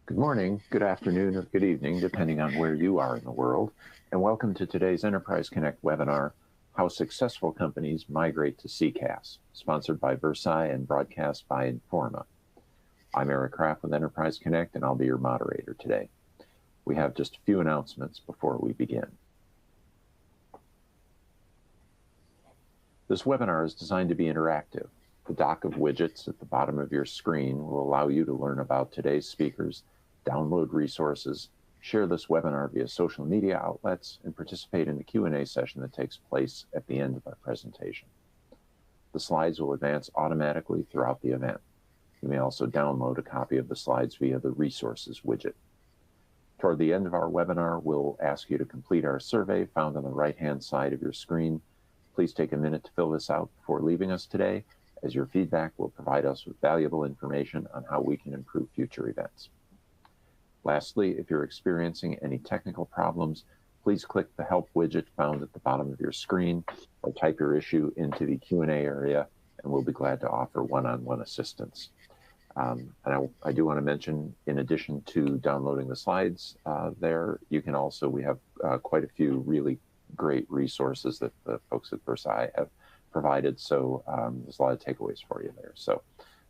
Good morning, good afternoon, or good evening, depending on where you are in the world, and welcome to today's Enterprise Connect webinar, How Successful Companies Migrate to CCaaS, sponsored by Versailles and broadcast by Informa. I'm Eric Kraft with Enterprise Connect, and I'll be your moderator today. We have just a few announcements before we begin. This webinar is designed to be interactive. The dock of widgets at the bottom of your screen will allow you to learn about today's speakers, download resources, share this webinar via social media outlets, and participate in the Q&A session that takes place at the end of our presentation. The slides will advance automatically throughout the event. You may also download a copy of the slides via the Resources widget. Toward the end of our webinar, we'll ask you to complete our survey found on the right-hand side of your screen. Please take a minute to fill this out before leaving us today, as your feedback will provide us with valuable information on how we can improve future events. Lastly, if you're experiencing any technical problems, please click the Help widget found at the bottom of your screen or type your issue into the Q&A area, and we'll be glad to offer one-on-one assistance. And I do want to mention, in addition to downloading the slides there, you can also, we have quite a few really great resources that the folks at Versailles have provided, so there's a lot of takeaways for you there. So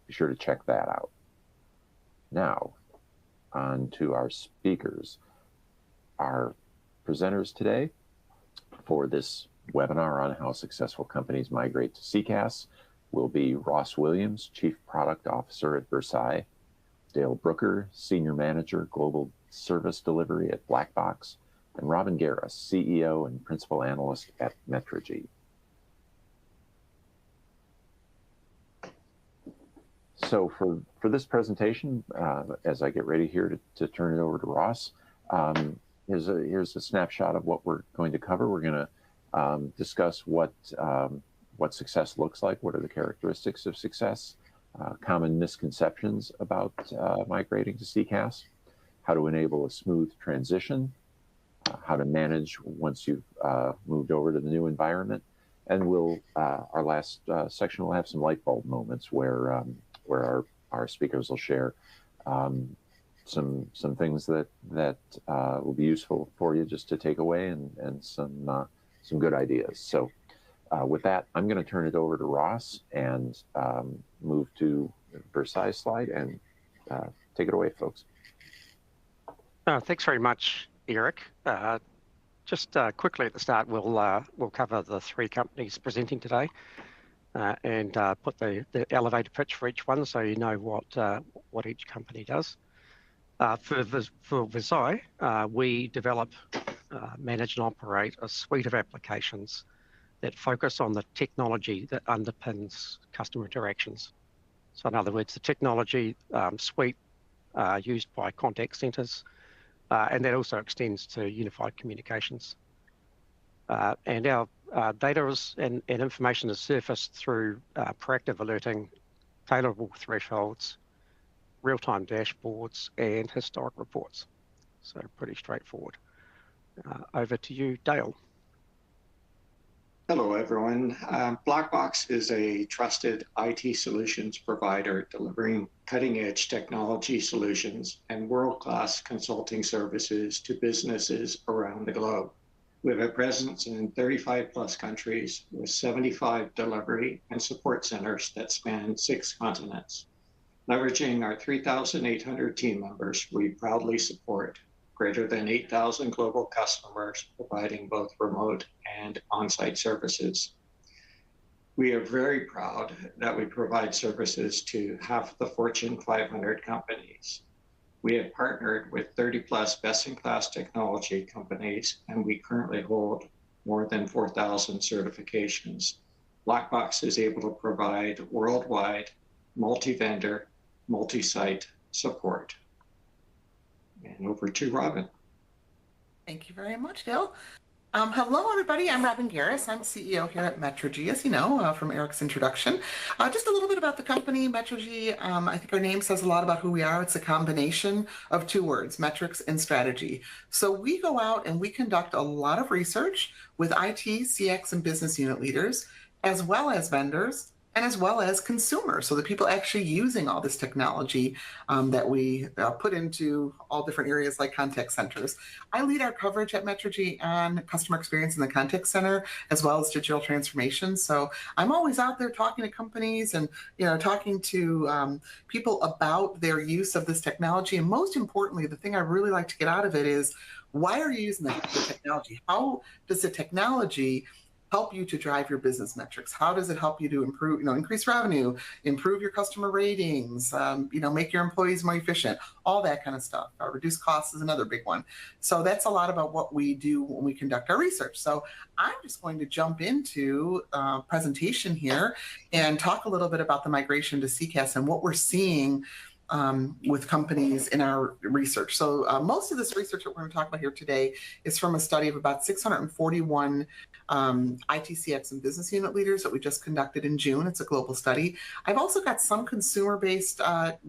be sure to check that out. Now, on to our speakers. Our presenters today for this webinar on how successful companies migrate to CCaaS will be Ross Williams, Chief Product Officer at Versailles, Dale Brooker, Senior Manager, Global Service Delivery at Blackbox, and Robin Garris, CEO and Principal Analyst at Metrigy. So for this presentation, as I get ready here to turn it over to Ross, here's a snapshot of what we're going to cover. We're going to discuss what success looks like, what are the characteristics of success, common misconceptions about migrating to CCaaS, how to enable a smooth transition, how to manage once you've moved over to the new environment, and our last section will have some light bulb moments where our speakers will share some things that will be useful for you just to take away, and some good ideas. So with that, I'm going to turn it over to Ross and move to the Versailles slide, and take it away, folks. Thanks very much, Eric. Just quickly at the start, we'll cover the three companies presenting today, and put the elevator pitch for each one, so you know what each company does. For Versailles, we develop, manage and operate a suite of applications that focus on the technology that underpins customer interactions. So in other words, the technology suite used by contact centers, and that also extends to unified communications. And our data and information is surfaced through proactive alerting, tailorable thresholds, real-time dashboards, and historic reports. So pretty straightforward. Over to you, Dale. Hello, everyone. Blackbox is a trusted IT solutions provider delivering cutting-edge technology solutions and world-class consulting services to businesses around the globe. We have a presence in 35 plus countries with 75 delivery and support centers that span 6 continents. Leveraging our 3,800 team members, we proudly support greater than 8,000 global customers, providing both remote and on-site services. We are very proud that we provide services to half the Fortune 500 companies. We have partnered with 30 plus best-in-class technology companies, and we currently hold more than 4,000 certifications. Blackbox is able to provide worldwide, multi-vendor, multi-site support. And over to Robin. Thank you very much, Dale. Hello, everybody. I'm Robin Garris. I'm CEO here at Metrigy, as you know from Eric's introduction. Just a little bit about the company, Metrigy. I think our name says a lot about who we are. It's a combination of 2 words, metrics and strategy. So we go out and we conduct a lot of research with IT, CX, and business unit leaders, as well as vendors, and as well as consumers, so the people actually using all this technology that we put into all different areas like contact centers. I lead our coverage at Metrigy on customer experience in the contact center, as well as digital transformation. So I'm always out there talking to companies and talking to people about their use of this technology. And most importantly, the thing I really like to get out of it is, why are you using the technology? How does the technology help you to drive your business metrics? How does it help you to improve, increase revenue, improve your customer ratings, make your employees more efficient, all that kind of stuff. Reduce costs is another big one. So that's a lot about what we do when we conduct our research. So I'm just going to jump into a presentation here and talk a little bit about the migration to CCaaS and what we're seeing with companies in our research. So most of this research that we're going to talk about here today is from a study of about 641 ITCX and business unit leaders that we just conducted in June. It's a global study. I've also got some consumer-based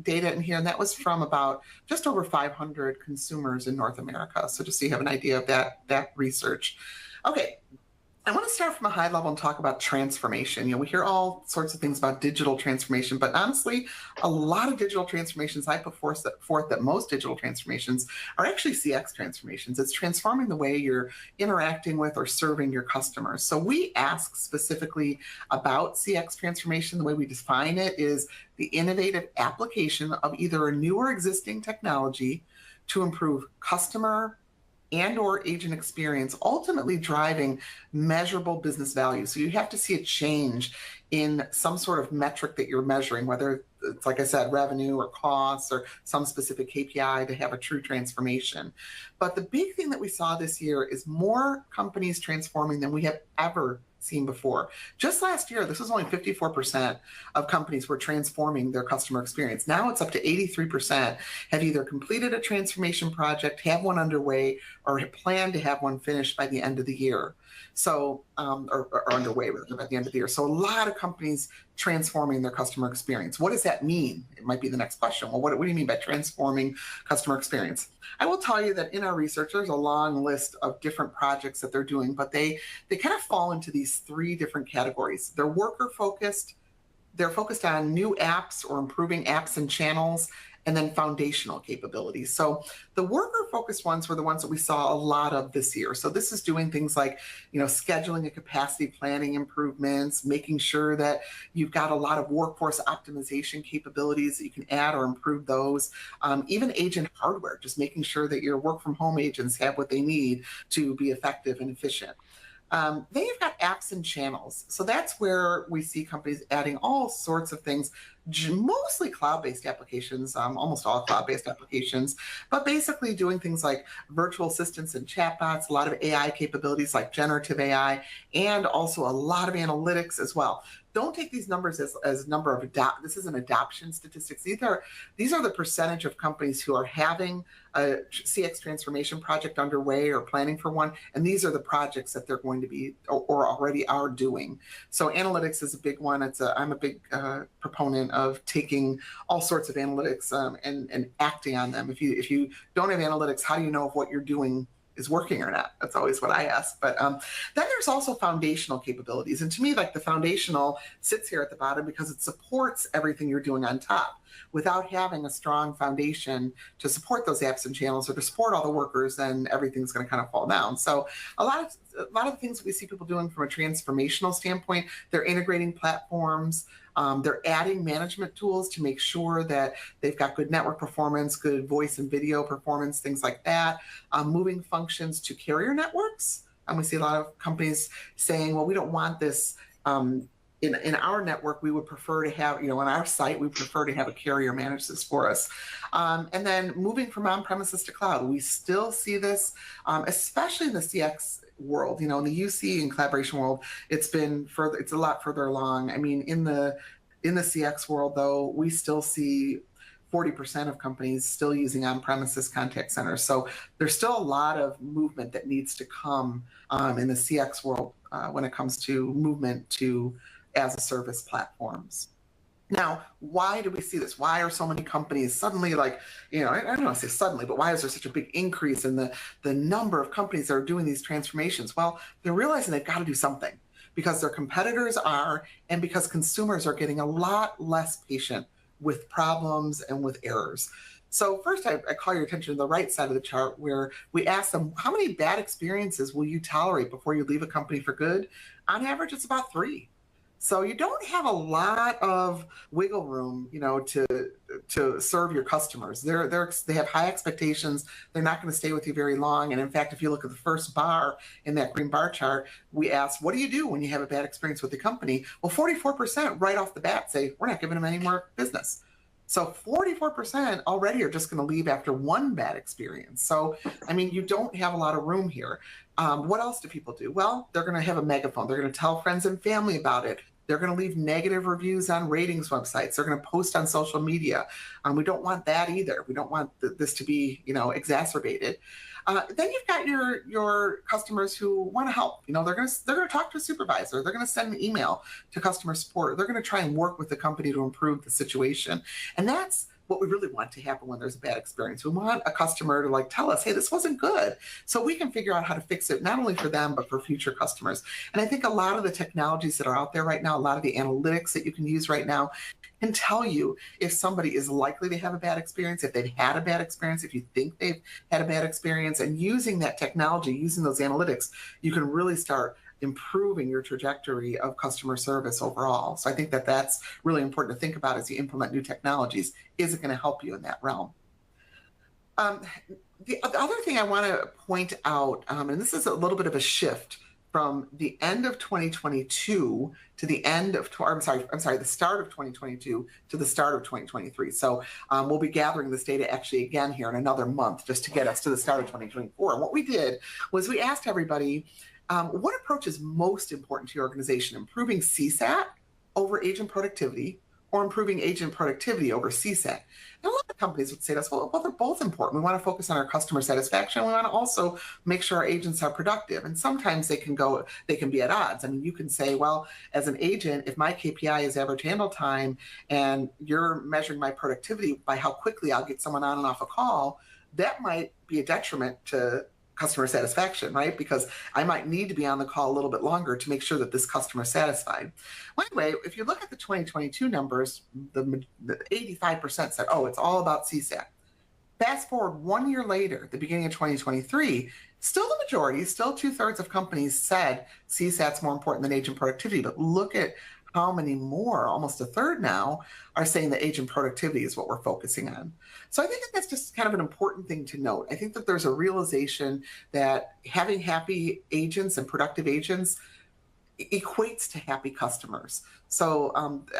data in here, and that was from about just over 500 consumers in North America. So just so you have an idea of that research. Okay. I want to start from a high level and talk about transformation. We hear all sorts of things about digital transformation, but honestly, a lot of digital transformations, I put forth that most digital transformations are actually CX transformations. It's transforming the way you're interacting with or serving your customers. So we ask specifically about CX transformation. The way we define it is the innovative application of either a new or existing technology to improve customer and or agent experience, ultimately driving measurable business value. So you have to see a change in some sort of metric that you're measuring, whether it's, like I said, revenue or costs or some specific KPI to have a true transformation. But the big thing that we saw this year is more companies transforming than we have ever seen before. Just last year, this was only 54% of companies were transforming their customer experience. Now it's up to 83% have either completed a transformation project, have one underway, or plan to have one finished by the end of the year. So, or underway rather by the end of the year. So a lot of companies transforming their customer experience. What does that mean? It might be the next question. Well, what do you mean by transforming customer experience? I will tell you that in our research, there's a long list of different projects that they're doing, but they kind of fall into these three different categories. They're worker focused, they're focused on new apps or improving apps and channels, and then foundational capabilities. So the worker-focused ones were the ones that we saw a lot of this year. So this is doing things like, scheduling and capacity planning improvements, making sure that you've got a lot of workforce optimization capabilities that you can add or improve those. Even agent hardware, just making sure that your work-from-home agents have what they need to be effective and efficient. Then you've got apps and channels. So that's where we see companies adding all sorts of things, mostly cloud-based applications, almost all cloud-based applications, but basically doing things like virtual assistants and chatbots, a lot of AI capabilities like generative AI, and also a lot of analytics as well. Don't take these numbers as number of this isn't adoption statistics. These are the percentage of companies who are having a CX transformation project underway or planning for one, and these are the projects that they're going to be or already are doing. So analytics is a big one. I'm a big proponent of taking all sorts of analytics and acting on them. If you don't have analytics, how do you know if what you're doing is working or not? That's always what I ask. But then there's also foundational capabilities. And to me, like, the foundational sits here at the bottom because it supports everything you're doing on top. Without having a strong foundation to support those apps and channels or to support all the workers, then everything's going to kind of fall down. So a lot of the things that we see people doing from a transformational standpoint, they're integrating platforms, they're adding management tools to make sure that they've got good network performance, good voice and video performance, things like that, moving functions to carrier networks. And we see a lot of companies saying, well, we don't want this in our network. We would prefer to have, on our site, we prefer to have a carrier manage this for us. And then moving from on-premises to cloud, we still see this, especially in the CX world. In the UC and collaboration world, it's a lot further along. I mean, in the CX world, though, we still see 40% of companies still using on-premises contact centers. So there's still a lot of movement that needs to come in the CX world when it comes to movement to as-a-service platforms. Now, why do we see this? Why are so many companies suddenly, I don't want to say suddenly, but why is there such a big increase in the number of companies that are doing these transformations? Well, they're realizing they've got to do something. because their competitors are, and because consumers are getting a lot less patient with problems and with errors. So first, I call your attention to the right side of the chart where we ask them, how many bad experiences will you tolerate before you leave a company for good? On average, it's about 3. So you don't have a lot of wiggle room, to serve your customers. They have high expectations. They're not going to stay with you very long. And in fact, if you look at the first bar in that green bar chart, we asked, what do you do when you have a bad experience with the company? Well, 44% right off the bat say, we're not giving them any more business. So 44% already are just going to leave after one bad experience. So, I mean, you don't have a lot of room here. What else do people do? Well, they're going to have a megaphone. They're going to tell friends and family about it. They're going to leave negative reviews on ratings websites. They're going to post on social media. We don't want that either. We don't want this to be, exacerbated. Then you've got your customers who want to help. They're going to talk to a supervisor. They're going to send an email to customer support. They're going to try and work with the company to improve the situation. And that's what we really want to happen when there's a bad experience. We want a customer to tell us, hey, this wasn't good. So we can figure out how to fix it, not only for them, but for future customers. And I think a lot of the technologies that are out there right now, a lot of the analytics that you can use right now can tell you if somebody is likely to have a bad experience, if they've had a bad experience, if you think they've had a bad experience. And using that technology, using those analytics, you can really start improving your trajectory of customer service overall. So I think that that's really important to think about as you implement new technologies. Is it going to help you in that realm? The other thing I want to point out, and this is a little bit of a shift from the end of 2022 to the end of, the start of 2022 to the start of 2023. So we'll be gathering this data actually again here in another month just to get us to the start of 2024. And what we did was we asked everybody, what approach is most important to your organization? Improving CSAT over agent productivity or improving agent productivity over CSAT? And a lot of companies would say to us, well, they're both important. We want to focus on our customer satisfaction. We want to also make sure our agents are productive. And sometimes they can be at odds. I mean, you can say, well, as an agent, if my KPI is average handle time and you're measuring my productivity by how quickly I'll get someone on and off a call, that might be a detriment to customer satisfaction, right? Because I might need to be on the call a little bit longer to make sure that this customer is satisfied. Well, anyway, if you look at the 2022 numbers, the 85% said, oh, it's all about CSAT. Fast forward 1 year later, the beginning of 2023, still the majority, still 2/3 of companies said CSAT's more important than agent productivity. But look at how many more, almost 1/3 now, are saying that agent productivity is what we're focusing on. So I think that that's just kind of an important thing to note. I think that there's a realization that having happy agents and productive agents equates to happy customers. So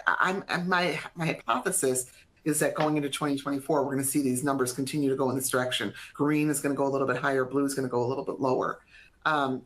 my hypothesis is that going into 2024, we're going to see these numbers continue to go in this direction. Green is going to go a little bit higher, blue is going to go a little bit lower.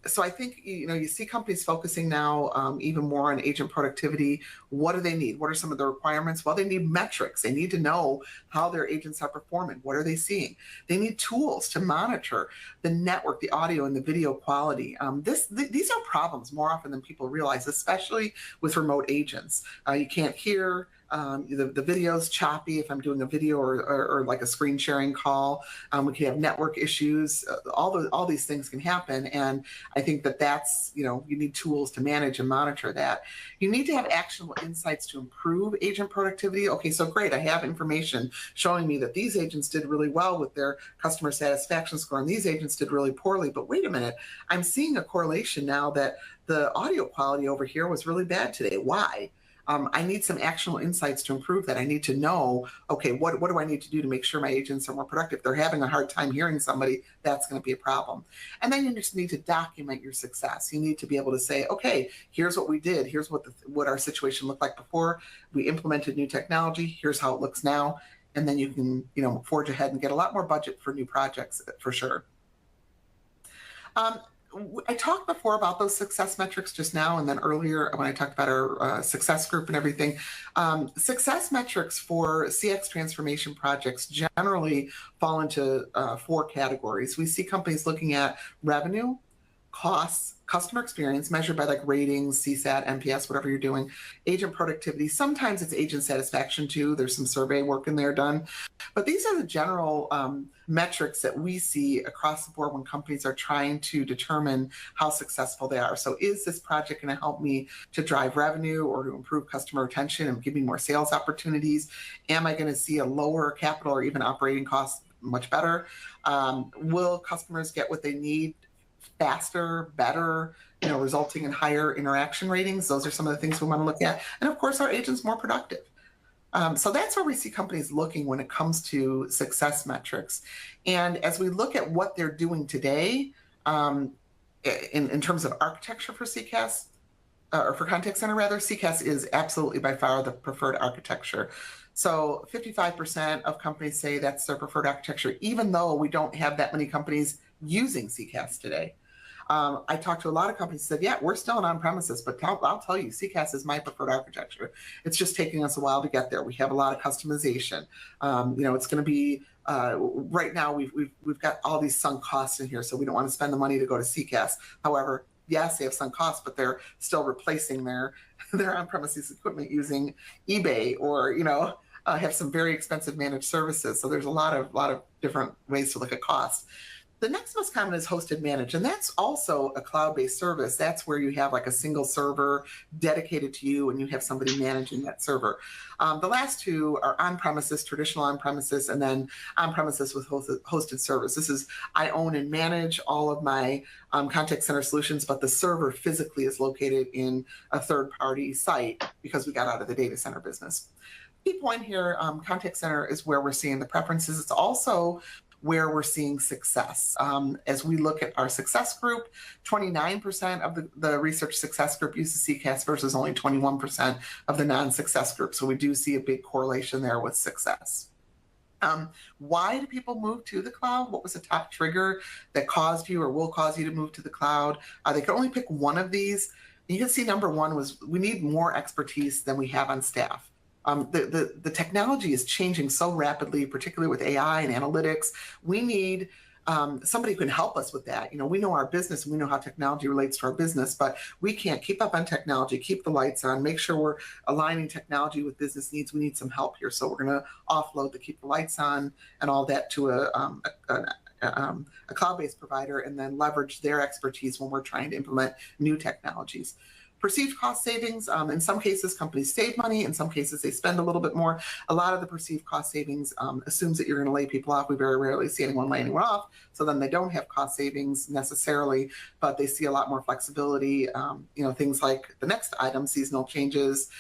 So I think, you see companies focusing now even more on agent productivity. What do they need? What are some of the requirements? Well, they need metrics. They need to know how their agents are performing. What are they seeing? They need tools to monitor the network, the audio and the video quality. These are problems more often than people realize, especially with remote agents. You can't hear. The video's choppy if I'm doing a video or like a screen sharing call. We can have network issues. All these things can happen. And I think that's, you need tools to manage and monitor that. You need to have actionable insights to improve agent productivity. Okay, so great. I have information showing me that these agents did really well with their customer satisfaction score and these agents did really poorly. But wait a minute, I'm seeing a correlation now that the audio quality over here was really bad today. Why? I need some actionable insights to improve that. I need to know, okay, what do I need to do to make sure my agents are more productive? If they're having a hard time hearing somebody, that's going to be a problem. And then you just need to document your success. You need to be able to say, okay, here's what we did. Here's what our situation looked like before we implemented new technology. Here's how it looks now. And then you can, forge ahead and get a lot more budget for new projects for sure. I talked before about those success metrics just now, and then earlier when I talked about our success group and everything. Success metrics for CX transformation projects generally fall into 4 categories. We see companies looking at revenue, costs, customer experience measured by like ratings, CSAT, NPS, whatever you're doing, agent productivity. Sometimes it's agent satisfaction too. There's some survey work in there done. But these are the general metrics that we see across the board when companies are trying to determine how successful they are. So is this project going to help me to drive revenue or to improve customer retention and give me more sales opportunities? Am I going to see a lower capital or even operating costs much better? Will customers get what they need faster, better, resulting in higher interaction ratings? Those are some of the things we want to look at. And of course, our agents more productive. So that's where we see companies looking when it comes to success metrics. And as we look at what they're doing today, in terms of architecture for CCaaS, or for contact center rather, CCaaS is absolutely by far the preferred architecture. So 55% of companies say that's their preferred architecture, even though we don't have that many companies using CCaaS today. I talked to a lot of companies who said, yeah, we're still on premises, but I'll tell you, CCaaS is my preferred architecture. It's just taking us a while to get there. We have a lot of customization. It's going to be, right now we've got all these sunk costs in here, so we don't want to spend the money to go to CCaaS. However, yes, they have sunk costs, but they're still replacing their on-premises equipment using eBay or, have some very expensive managed services. So there's a lot of different ways to look at costs. The next most common is hosted managed, and that's also a cloud-based service. That's where you have like a single server dedicated to you and you have somebody managing that server. The last two are on-premises, traditional on-premises, and then on-premises with hosted service. This is, I own and manage all of my contact center solutions, but the server physically is located in a third-party site because we got out of the data center business. Key point here, contact center is where we're seeing the preferences. It's also where we're seeing success. As we look at our success group, 29% of the research success group uses CCaaS versus only 21% of the non-success group. So we do see a big correlation there with success. Why do people move to the cloud? What was the top trigger that caused you or will cause you to move to the cloud? They could only pick one of these. You can see number one was we need more expertise than we have on staff. The technology is changing so rapidly, particularly with AI and analytics. We need somebody who can help us with that. We know our business, and we know how technology relates to our business, but we can't keep up on technology, keep the lights on, make sure we're aligning technology with business needs. We need some help here. So we're going to offload the keep the lights on and all that to a cloud-based provider and then leverage their expertise when we're trying to implement new technologies. Perceived cost savings, in some cases, companies save money. In some cases, they spend a little bit more. A lot of the perceived cost savings assumes that you're going to lay people off. We very rarely see anyone lay anyone off. So then they don't have cost savings necessarily, but they see a lot more flexibility. Things like the next item, seasonal changes.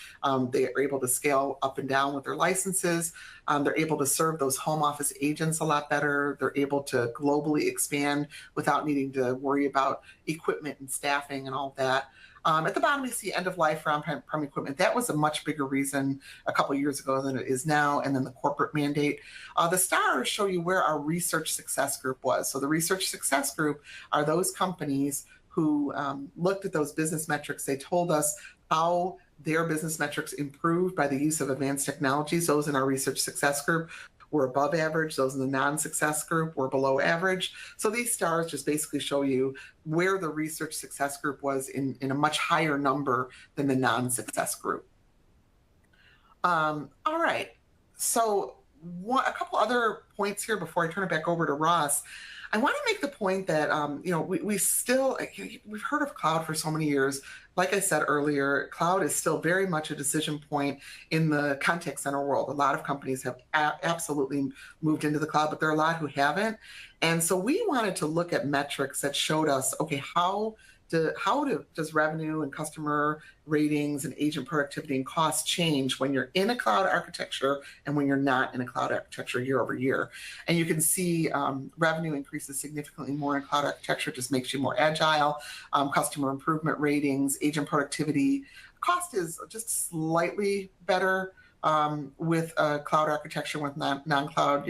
They are able to scale up and down with their licenses. They're able to serve those home office agents a lot better. They're able to globally expand without needing to worry about equipment and staffing and all that. At the bottom, we see end of life for on-prem equipment. That was a much bigger reason a couple of years ago than it is now, and then the corporate mandate. The stars show you where our research success group was. So the research success group are those companies who looked at those business metrics. They told us how their business metrics improved by the use of advanced technologies. Those in our research success group were above average. Those in the non-success group were below average. So these stars just basically show you where the research success group was in a much higher number than the non-success group. All right. So a couple other points here before I turn it back over to Ross. I want to make the point that, we've heard of cloud for so many years. Like I said earlier, cloud is still very much a decision point in the contact center world. A lot of companies have absolutely moved into the cloud, but there are a lot who haven't. And so we wanted to look at metrics that showed us, okay, how does revenue and customer ratings and agent productivity and cost change when you're in a cloud architecture and when you're not in a cloud architecture year over year? And you can see revenue increases significantly more in cloud architecture, just makes you more agile. Customer improvement ratings, agent productivity. Cost is just slightly better with a cloud architecture. With non-cloud,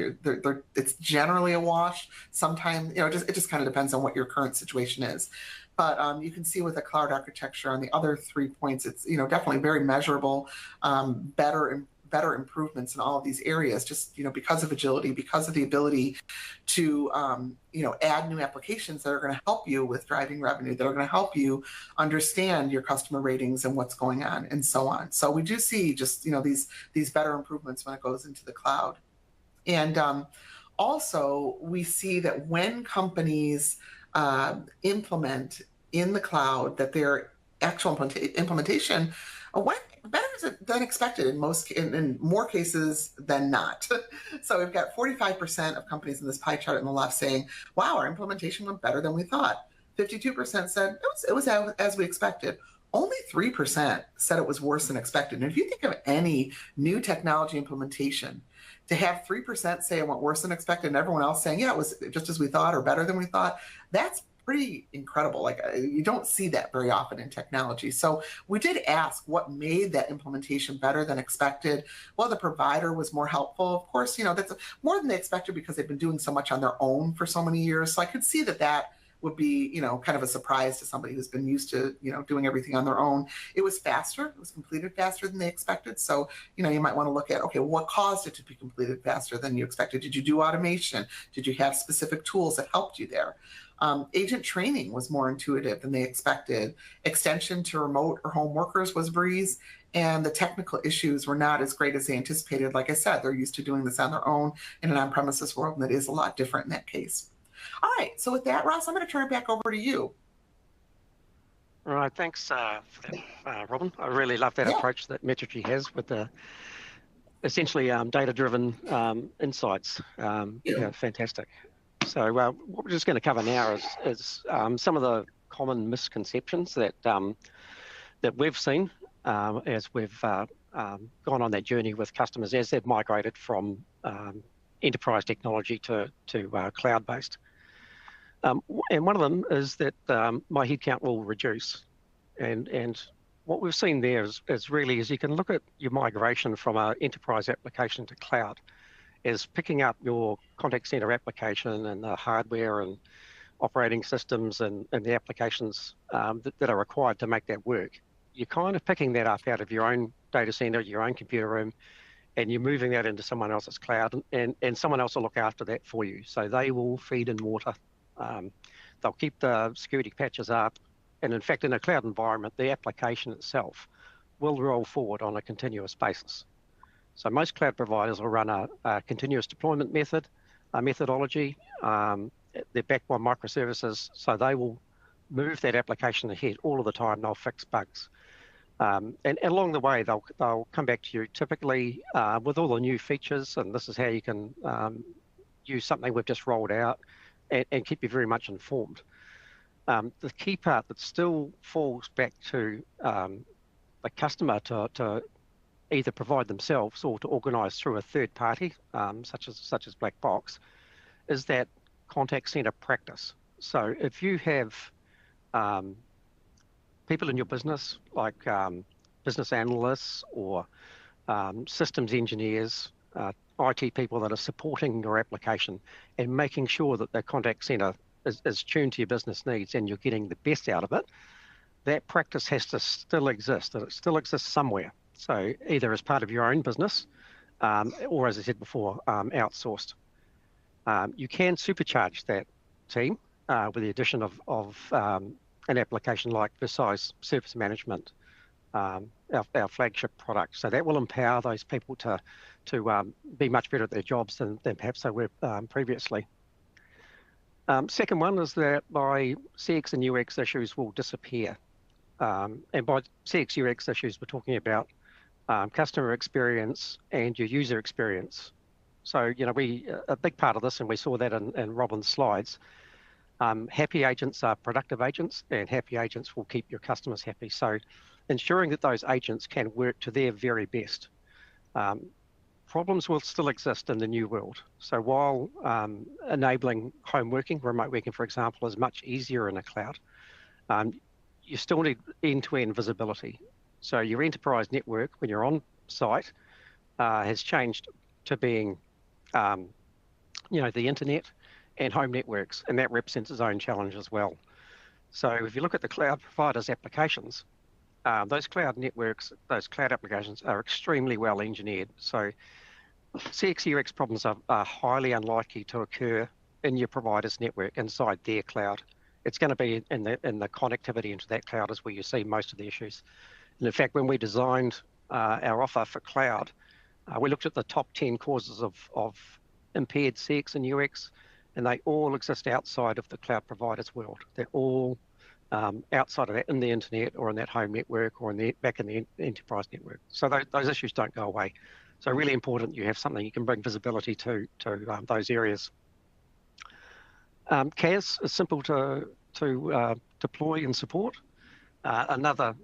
it's generally a wash. Sometimes, it just kind of depends on what your current situation is. But you can see with a cloud architecture on the other 3 points, it's definitely very measurable, better better improvements in all of these areas, just, because of agility, because of the ability to, add new applications that are going to help you with driving revenue, that are going to help you understand your customer ratings and what's going on and so on. So we do see just, these better improvements when it goes into the cloud. And also, we see that when companies implement in the cloud, that their actual implementation went better than expected in more cases than not. So we've got 45% of companies in this pie chart on the left saying, "Wow, our implementation went better than we thought." 52% said it was as we expected. Only 3% said it was worse than expected. And if you think of any new technology implementation, to have 3% say it went worse than expected and everyone else saying, yeah, it was just as we thought or better than we thought, that's pretty incredible. Like, you don't see that very often in technology. So we did ask what made that implementation better than expected. Well, the provider was more helpful. Of course, that's more than they expected because they've been doing so much on their own for so many years. So I could see that would be, kind of a surprise to somebody who's been used to, doing everything on their own. It was faster. It was completed faster than they expected. So, you might want to look at, okay, what caused it to be completed faster than you expected? Did you do automation? Did you have specific tools that helped you there? Agent training was more intuitive than they expected. Extension to remote or home workers was breeze. And the technical issues were not as great as they anticipated. Like I said, they're used to doing this on their own in an on-premises world, and it is a lot different in that case. All right, so with that, Ross, I'm going to turn it back over to you. All right, thanks for that, Robin. I really love that approach that Metrigy has with the essentially data-driven insights. Fantastic. So what we're just going to cover now is some of the common misconceptions that we've seen as we've gone on that journey with customers as they've migrated from enterprise technology to cloud-based. And one of them is that my headcount will reduce. And what we've seen there is really you can look at your migration from an enterprise application to cloud as picking up your contact center application and the hardware and operating systems and the applications that are required to make that work. You're kind of picking that up out of your own data center, your own computer room, and you're moving that into someone else's cloud, and someone else will look after that for you. So they will feed in water. They'll keep the security patches up. And in fact, in a cloud environment, the application itself will roll forward on a continuous basis. So most cloud providers will run a continuous deployment methodology. They're backed by microservices, so they will move that application ahead all of the time. They'll fix bugs. And along the way, they'll come back to you typically with all the new features, and this is how you can use something we've just rolled out and keep you very much informed. The key part that still falls back to the customer to either provide themselves or to organise through a third party, such as Black Box, is that contact centre practice. So if you have people in your business, like business analysts or systems engineers, IT people that are supporting your application and making sure that the contact centre is tuned to your business needs and you're getting the best out of it, that practice has to still exist, and it still exists somewhere. So either as part of your own business or, as I said before, outsourced. You can supercharge that team with the addition of an application like Versailles Service Management, our flagship product. So that will empower those people to be much better at their jobs than perhaps they were previously. Second one is that by CX and UX issues will disappear. And by CX UX issues, we're talking about customer experience and your user experience. So, a big part of this, and we saw that in Robin's slides, happy agents are productive agents, and happy agents will keep your customers happy. So ensuring that those agents can work to their very best. Problems will still exist in the new world. So while enabling home working, remote working, for example, is much easier in a cloud, you still need end-to-end visibility. So your enterprise network, when you're on site, has changed to being, the internet and home networks, and that represents its own challenge as well. So if you look at the cloud providers' applications, those cloud networks, those cloud applications are extremely well engineered. So CX UX problems are highly unlikely to occur in your provider's network inside their cloud. It's going to be in the connectivity into that cloud is where you see most of the issues. And in fact, when we designed our offer for cloud, we looked at the top 10 causes of impaired CX and UX, and they all exist outside of the cloud provider's world. They're all outside of that, in the internet or in that home network or back in the enterprise network. So those issues don't go away. So really important you have something you can bring visibility to those areas. CCaaS is simple to deploy and support. Another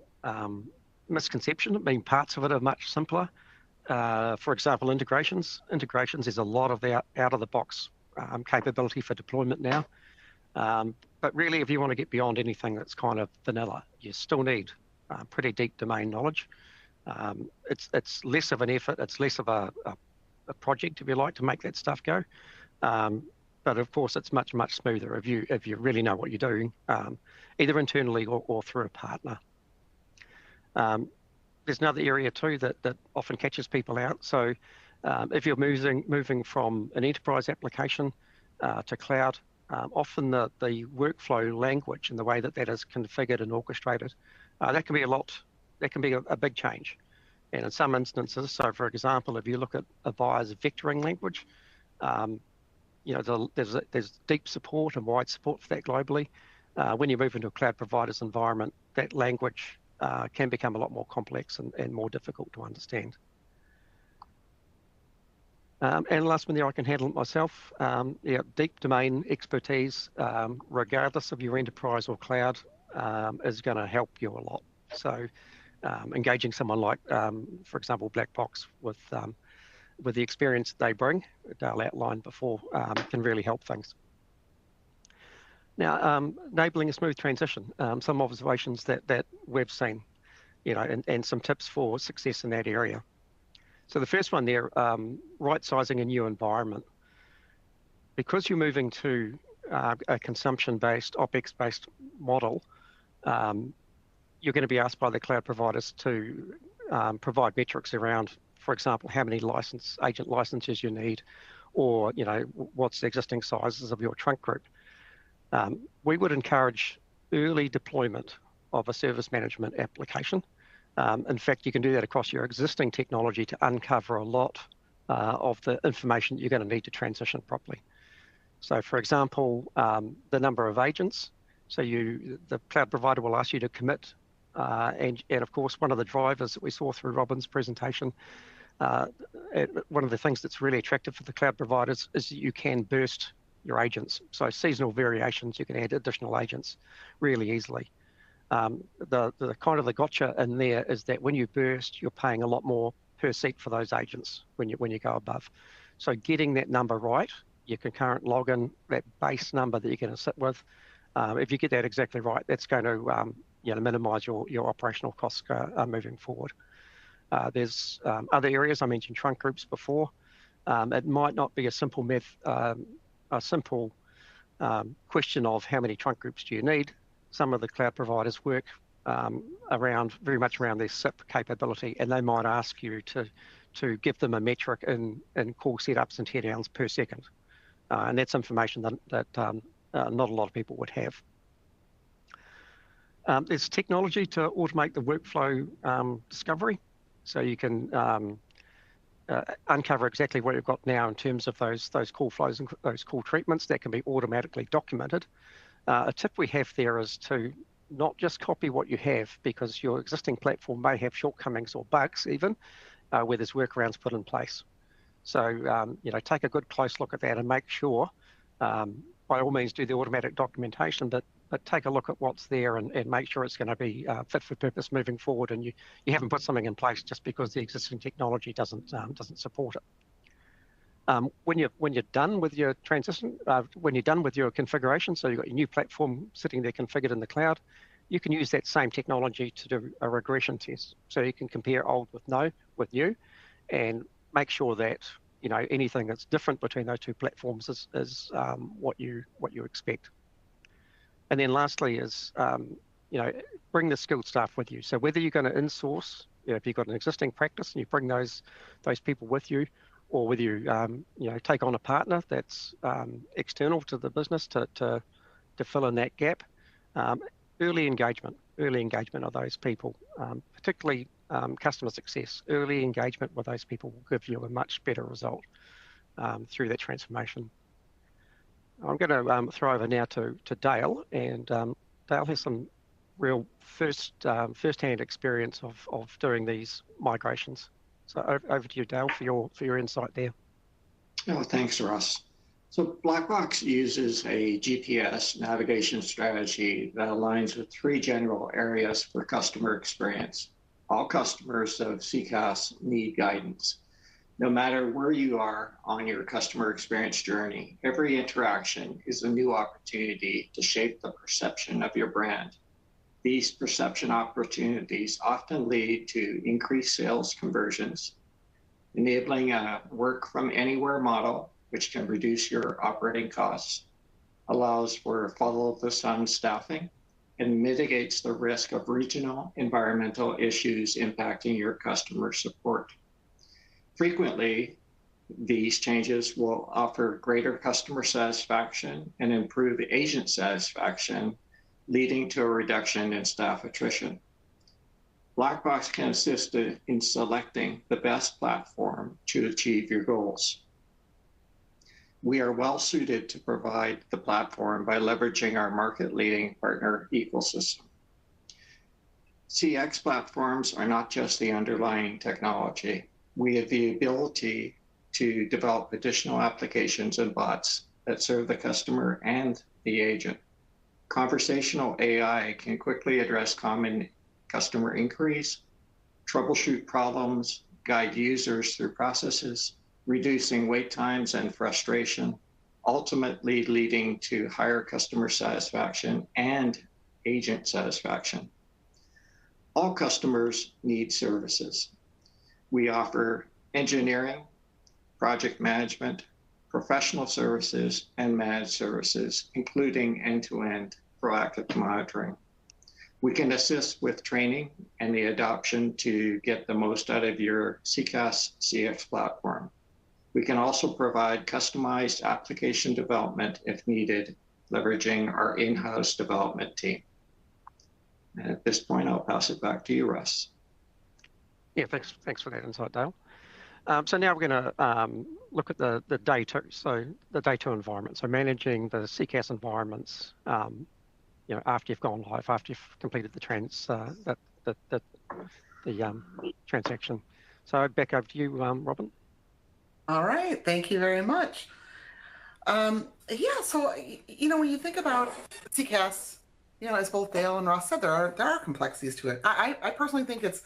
misconception, parts of it are much simpler. For example, integrations. Integrations is a lot of the out-of-the-box capability for deployment now. But really, if you want to get beyond anything that's kind of vanilla, you still need pretty deep domain knowledge. It's less of an effort. It's less of a project, if you like, to make that stuff go. But of course, it's much smoother if you really know what you're doing, either internally or through a partner. There's another area too that often catches people out. So if you're moving from an enterprise application to cloud, often the workflow language and the way that is configured and orchestrated, that can be a big change. And in some instances, so for example, if you look at a buyer's vectoring language, there's deep support and wide support for that globally. When you move into a cloud provider's environment, that language can become a lot more complex and more difficult to understand. And last one there, I can handle it myself. Deep domain expertise, regardless of your enterprise or cloud, is going to help you a lot. So engaging someone like, for example, Blackbox with the experience they bring, Dale outlined before, can really help things. Now, enabling a smooth transition, some observations that we've seen, and some tips for success in that area. So the first one there, right-sizing a new environment. Because you're moving to a consumption-based, OpEx-based model, you're going to be asked by the cloud providers to provide metrics around, for example, how many agent licenses you need, or what's the existing sizes of your trunk group. We would encourage early deployment of a service management application. In fact, you can do that across your existing technology to uncover a lot of the information you're going to need to transition properly. So, for example, the number of agents. So the cloud provider will ask you to commit, and of course, one of the drivers that we saw through Robin's presentation, one of the things that's really attractive for the cloud providers is that you can burst your agents. So seasonal variations, you can add additional agents really easily. The kind of the gotcha in there is that when you burst, you're paying a lot more per seat for those agents when you go above. So getting that number right, your concurrent login, that base number that you're going to sit with, if you get that exactly right, that's going to minimize your operational costs moving forward. There's other areas I mentioned trunk groups before. It might not be a simple question of how many trunk groups do you need. Some of the cloud providers work very much around their SIP capability, and they might ask you to give them a metric in call setups and teardowns per second. And that's information that not a lot of people would have. There's technology to automate the workflow discovery. So you can uncover exactly what you've got now in terms of those call flows and those call treatments that can be automatically documented. A tip we have there is to not just copy what you have, because your existing platform may have shortcomings or bugs even, where there's workarounds put in place. So, take a good close look at that and make sure, by all means do the automatic documentation, but take a look at what's there and make sure it's going to be fit for purpose moving forward, and you haven't put something in place just because the existing technology doesn't support it. When you're done with your transition, when you're done with your configuration, so you've got your new platform sitting there configured in the cloud, you can use that same technology to do a regression test. So you can compare old with new, and make sure that anything that's different between those two platforms is what you expect. And then lastly is bring the skilled staff with you. So whether you're going to insource, if you've got an existing practice and you bring those people with you, or whether you take on a partner that's external to the business to fill in that gap, early engagement of those people, particularly customer success. Early engagement with those people will give you a much better result through that transformation. I'm going to throw over now to Dale, and Dale has some real first-hand experience of doing these migrations. So over to you, Dale, for your insight there. Oh, thanks, Russ. So Blackbox uses a GPS navigation strategy that aligns with 3 general areas for customer experience. All customers of CCaaS need guidance. No matter where you are on your customer experience journey, every interaction is a new opportunity to shape the perception of your brand. These perception opportunities often lead to increased sales conversions, enabling a work from anywhere model, which can reduce your operating costs, allows for follow the sun staffing, and mitigates the risk of regional environmental issues impacting your customer support. Frequently, these changes will offer greater customer satisfaction and improve agent satisfaction, leading to a reduction in staff attrition. Blackbox can assist in selecting the best platform to achieve your goals. We are well suited to provide the platform by leveraging our market-leading partner ecosystem. CX platforms are not just the underlying technology. We have the ability to develop additional applications and bots that serve the customer and the agent. Conversational AI can quickly address common customer inquiries, troubleshoot problems, guide users through processes, reducing wait times and frustration, ultimately leading to higher customer satisfaction and agent satisfaction. All customers need services. We offer engineering, project management, professional services, and managed services, including end-to-end proactive monitoring. We can assist with training and the adoption to get the most out of your CCaaS CX platform. We can also provide customized application development if needed, leveraging our in-house development team. And at this point, I'll pass it back to you, Russ. Yeah, thanks for that insight, Dale. So now we're going to look at the day 2, so the day 2 environment. So managing the CCaaS environments, after you've gone live, after you've completed the transaction. So back over to you, Robin. All right, thank you very much. So when you think about CCaaS, as both Dale and Ross said, there are complexities to it. I personally think it's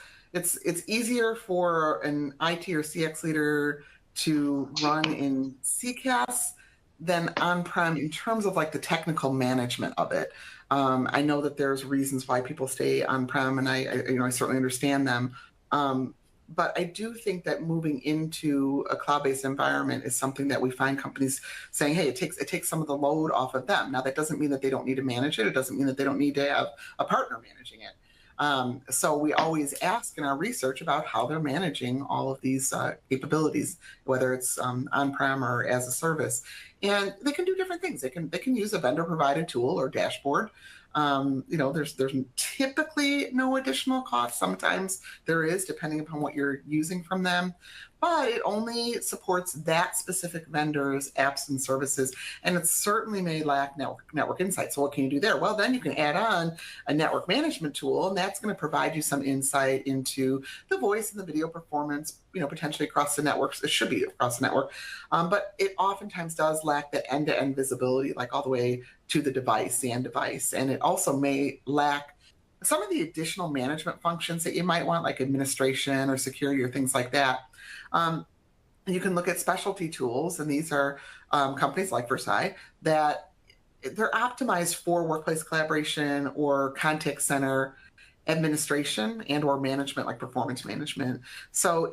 easier for an IT or CX leader to run in CCaaS than on-prem in terms of like the technical management of it. I know that there's reasons why people stay on-prem, and I certainly understand them. But I do think that moving into a cloud-based environment is something that we find companies saying, hey, it takes some of the load off of them. Now, that doesn't mean that they don't need to manage it. It doesn't mean that they don't need to have a partner managing it. So we always ask in our research about how they're managing all of these capabilities, whether it's on-prem or as a service. And they can do different things. They can use a vendor-provided tool or dashboard. There's typically no additional cost. Sometimes there is, depending upon what you're using from them, but it only supports that specific vendor's apps and services, and it certainly may lack network insight. So what can you do there? Well, then you can add on a network management tool, and that's going to provide you some insight into the voice and the video performance, potentially across the networks. It should be across the network, but it oftentimes does lack that end-to-end visibility, like all the way to the device, the end device. And it also may lack some of the additional management functions that you might want, like administration or security or things like that. You can look at specialty tools, and these are companies like Versailles that they're optimized for workplace collaboration or contact center administration and or management, like performance management. So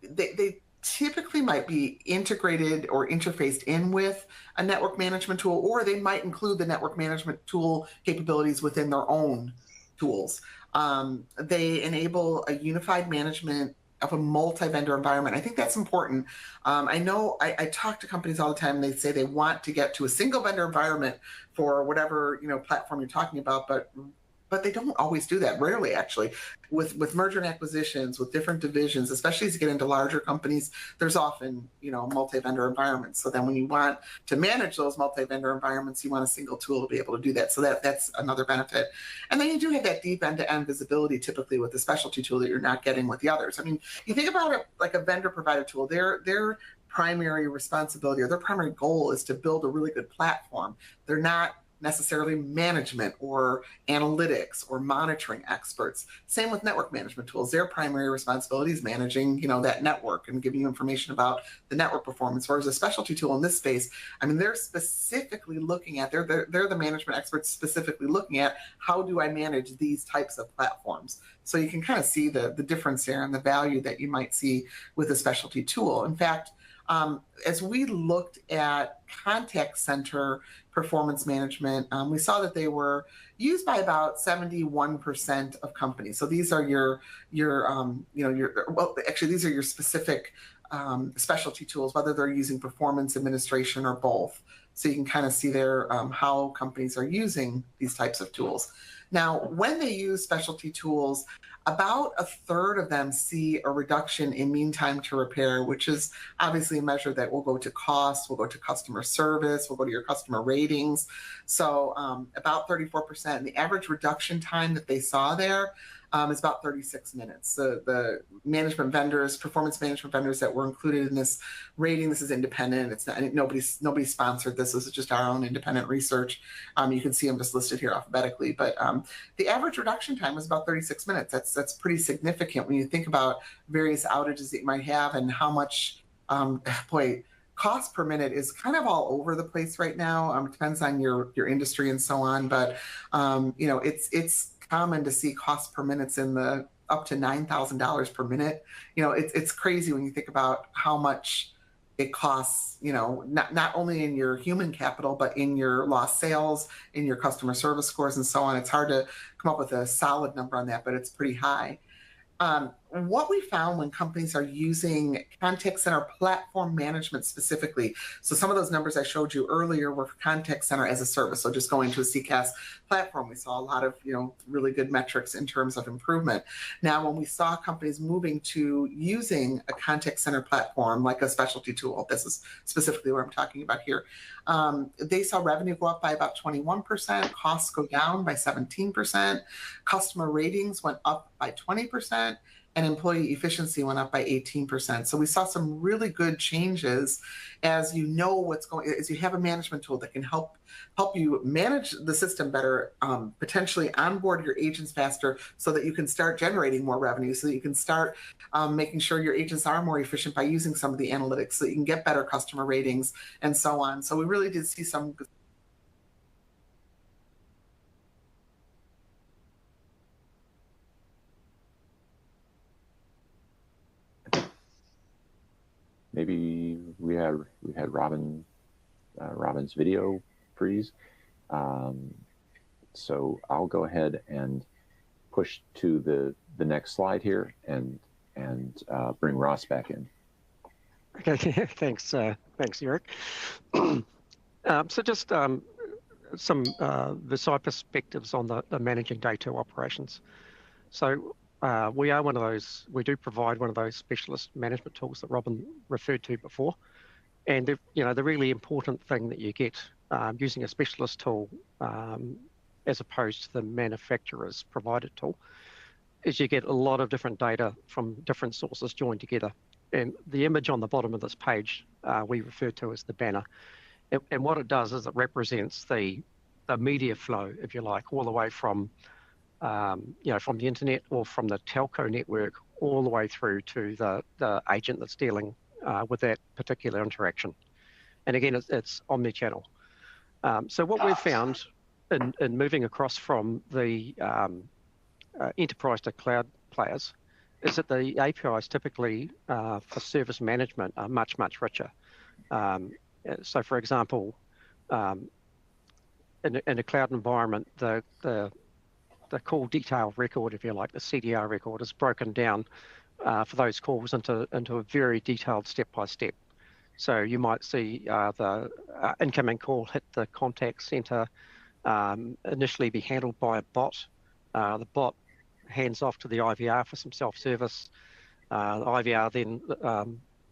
they typically might be integrated or interfaced in with a network management tool, or they might include the network management tool capabilities within their own tools. They enable a unified management of a multi-vendor environment. I think that's important. I know I talk to companies all the time. They say they want to get to a single vendor environment for whatever platform you're talking about, but they don't always do that. Rarely, actually. With merger and acquisitions, with different divisions, especially as you get into larger companies, there's often multi-vendor environments. So then when you want to manage those multi-vendor environments, you want a single tool to be able to do that. So that's another benefit. And then you do have that deep end-to-end visibility typically with the specialty tool that you're not getting with the others. I mean, you think about it like a vendor provided tool, their primary responsibility or their primary goal is to build a really good platform. They're not necessarily management or analytics or monitoring experts. Same with network management tools. Their primary responsibility is managing, that network and giving you information about the network performance. Whereas a specialty tool in this space, I mean, they're specifically looking at, they're the management experts specifically looking at how do I manage these types of platforms. So you can kind of see the difference there and the value that you might see with a specialty tool. In fact, as we looked at contact center performance management, we saw that they were used by about 71% of companies. So these are these are your specific specialty tools, whether they're using performance administration or both. So you can kind of see there how companies are using these types of tools. Now, when they use specialty tools, about a third of them see a reduction in mean time to repair, which is obviously a measure that will go to cost, will go to customer service, will go to your customer ratings. So about 34%. And the average reduction time that they saw there is about 36 minutes. The management vendors, performance management vendors that were included in this rating, this is independent. It's not, nobody sponsored this. This is just our own independent research. You can see them just listed here alphabetically, but the average reduction time was about 36 minutes. That's pretty significant when you think about various outages that you might have and how much, cost per minute is kind of all over the place right now. It depends on your industry and so on, but it's common to see cost per minutes in the up to $9,000 per minute. It's crazy when you think about how much it costs, not only in your human capital, but in your lost sales, in your customer service scores and so on. It's hard to come up with a solid number on that, but it's pretty high. What we found when companies are using contact center platform management specifically, so some of those numbers I showed you earlier were for contact center as a service, so just going to a CCaaS platform, we saw a lot of really good metrics in terms of improvement. Now, when we saw companies moving to using a contact center platform like a specialty tool, this is specifically what I'm talking about here, they saw revenue go up by about 21%, costs go down by 17%, customer ratings went up by 20%, and employee efficiency went up by 18%. So we saw some really good changes as you have a management tool that can help you manage the system better, potentially onboard your agents faster so that you can start generating more revenue, so that you can start making sure your agents are more efficient by using some of the analytics, so that you can get better customer ratings and so on. So we really did see some good. Maybe we had Robin's video freeze. So I'll go ahead and push to the next slide here and bring Ross back in. Okay, thanks, Eric. So just some Visai perspectives on the managing day two operations. So we do provide one of those specialist management tools that Robin referred to before. And the really important thing that you get using a specialist tool as opposed to the manufacturer's provided tool is you get a lot of different data from different sources joined together. And the image on the bottom of this page we refer to as the banner. And what it does is it represents the media flow, if you like, all the way from from the internet or from the telco network all the way through to the agent that's dealing with that particular interaction. And again, it's omni-channel. So what we've found in moving across from the enterprise to cloud players is that the APIs typically for service management are much, much richer. So for example, in a cloud environment, the the call detail record, if you like, the CDR record, is broken down for those calls into a very detailed step-by-step. So you might see the incoming call hit the contact center, initially be handled by a bot. The bot hands off to the IVR for some self-service. The IVR then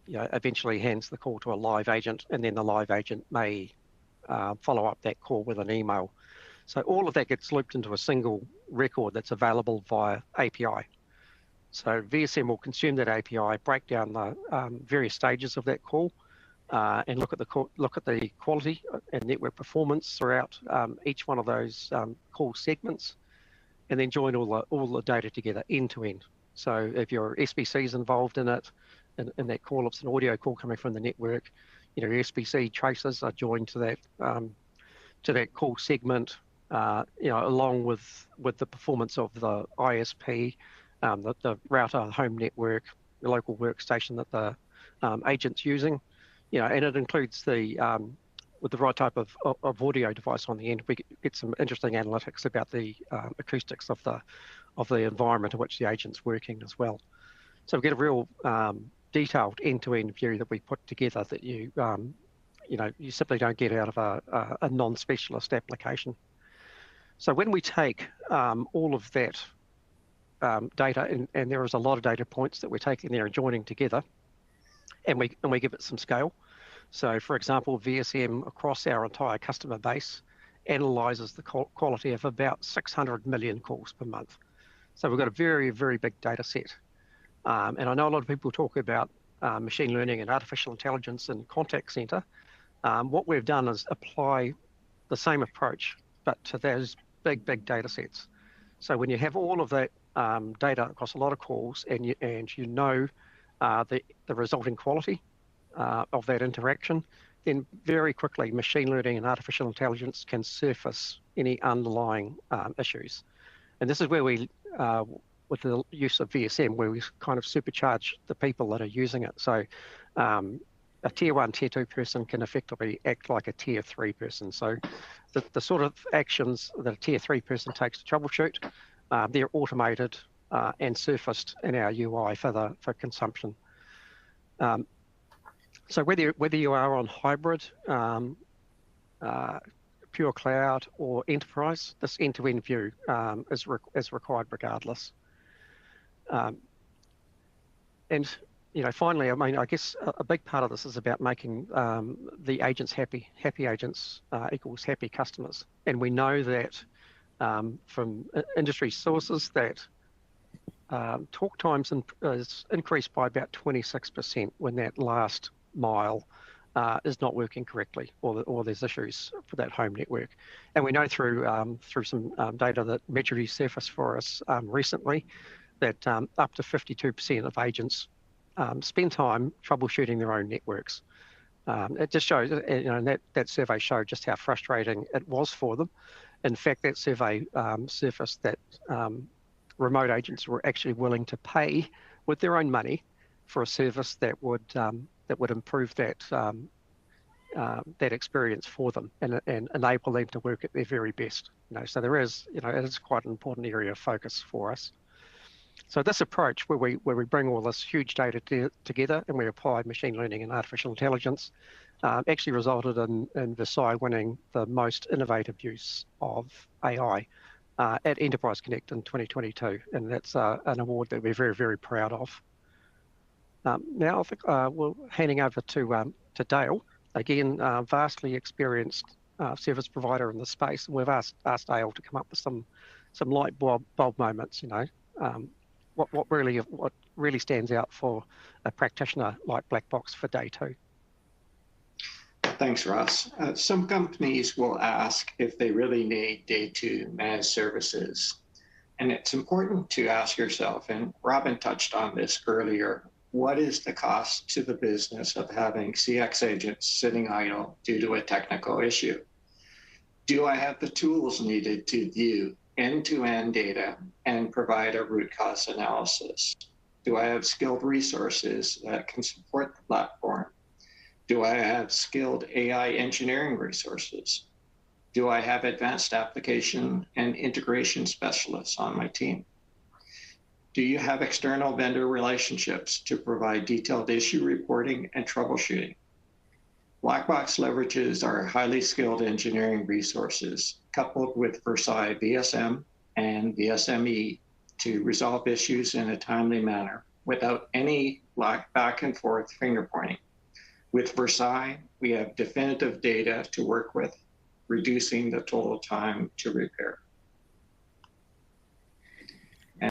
eventually hands the call to a live agent, and then the live agent may follow up that call with an email. So all of that gets looped into a single record that's available via API. So VSM will consume that API, break down the various stages of that call, and look at the quality and network performance throughout each one of those call segments, and then join all the data together end to end. So if your SBC is involved in it, in that call, it's an audio call coming from the network, your SBC traces are joined to that call segment, along with the performance of the ISP, the router, home network, the local workstation that the agent's using, and it includes with the right type of audio device on the end. We get some interesting analytics about the acoustics of the environment in which the agent's working as well. So we get a real detailed end-to-end view that we put together that you simply don't get out of a non-specialist application. So when we take all of that data, and there is a lot of data points that we're taking there and joining together, and we give it some scale. So for example, VSM across our entire customer base analyzes the quality of about 600 million calls per month. So we've got a very, very big data set. And I know a lot of people talk about machine learning and artificial intelligence and contact center. What we've done is apply the same approach, but to those big, big data sets. So when you have all of that data across a lot of calls, and you know the resulting quality of that interaction, then very quickly machine learning and artificial intelligence can surface any underlying issues. And this is where we, with the use of VSM, where we kind of supercharge the people that are using it. So a tier 1, tier 2 person can effectively act like a tier 3 person. So the sort of actions that a tier 3 person takes to troubleshoot, they're automated and surfaced in our UI for consumption. So whether you are on hybrid, pure cloud, or enterprise, this end-to-end view is required regardless. And finally, I guess a big part of this is about making the agents happy. Happy agents equals happy customers, and we know that from industry sources that talk times is increased by about 26% when that last mile is not working correctly, or there's issues for that home network. And we know through some data that Migrate surfaced for us recently that up to 52% of agents spend time troubleshooting their own networks. It just shows, that survey showed just how frustrating it was for them. In fact, that survey surfaced that remote agents were actually willing to pay with their own money for a service that would improve that experience for them and enable them to work at their very best. So there is, it is quite an important area of focus for us. So this approach, where we bring all this huge data together and we apply machine learning and artificial intelligence, actually resulted in Versailles winning the most innovative use of AI at Enterprise Connect in 2022, and that's an award that we're very, very proud of. Now I think we're handing over to Dale, again, vastly experienced service provider in the space, and we've asked Dale to come up with some light bulb moments. What really stands out for a practitioner like Blackbox for day 2. Thanks, Ross. Some companies will ask if they really need day 2 managed services. And it's important to ask yourself, and Robin touched on this earlier, what is the cost to the business of having CX agents sitting idle due to a technical issue? Do I have the tools needed to view end-to-end data and provide a root cause analysis? Do I have skilled resources that can support the platform? Do I have skilled AI engineering resources? Do I have advanced application and integration specialists on my team? Do you have external vendor relationships to provide detailed issue reporting and troubleshooting? Blackbox leverages our highly skilled engineering resources, coupled with Versailles VSM and VSME, to resolve issues in a timely manner without any back and forth finger pointing. With Versailles, we have definitive data to work with, reducing the total time to repair. I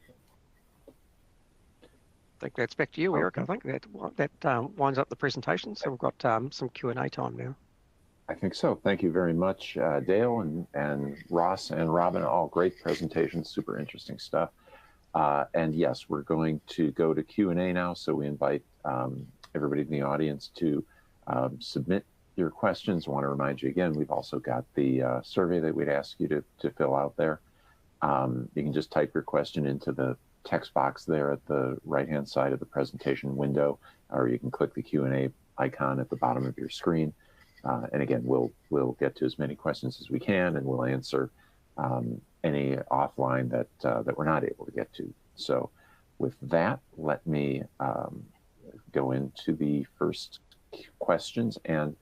think that's back to you, Eric. I think that winds up the presentation. So we've got some Q&A time now. I think so. Thank you very much, Dale and Ross and Robin. All great presentations, super interesting stuff. And yes, we're going to go to Q&A now. So we invite everybody in the audience to submit your questions. I want to remind you again, we've also got the survey that we'd ask you to fill out there. You can just type your question into the text box there at the right-hand side of the presentation window, or you can click the Q&A icon at the bottom of your screen. And again, we'll get to as many questions as we can, and we'll answer any offline that we're not able to get to. So with that, let me go into the first questions. And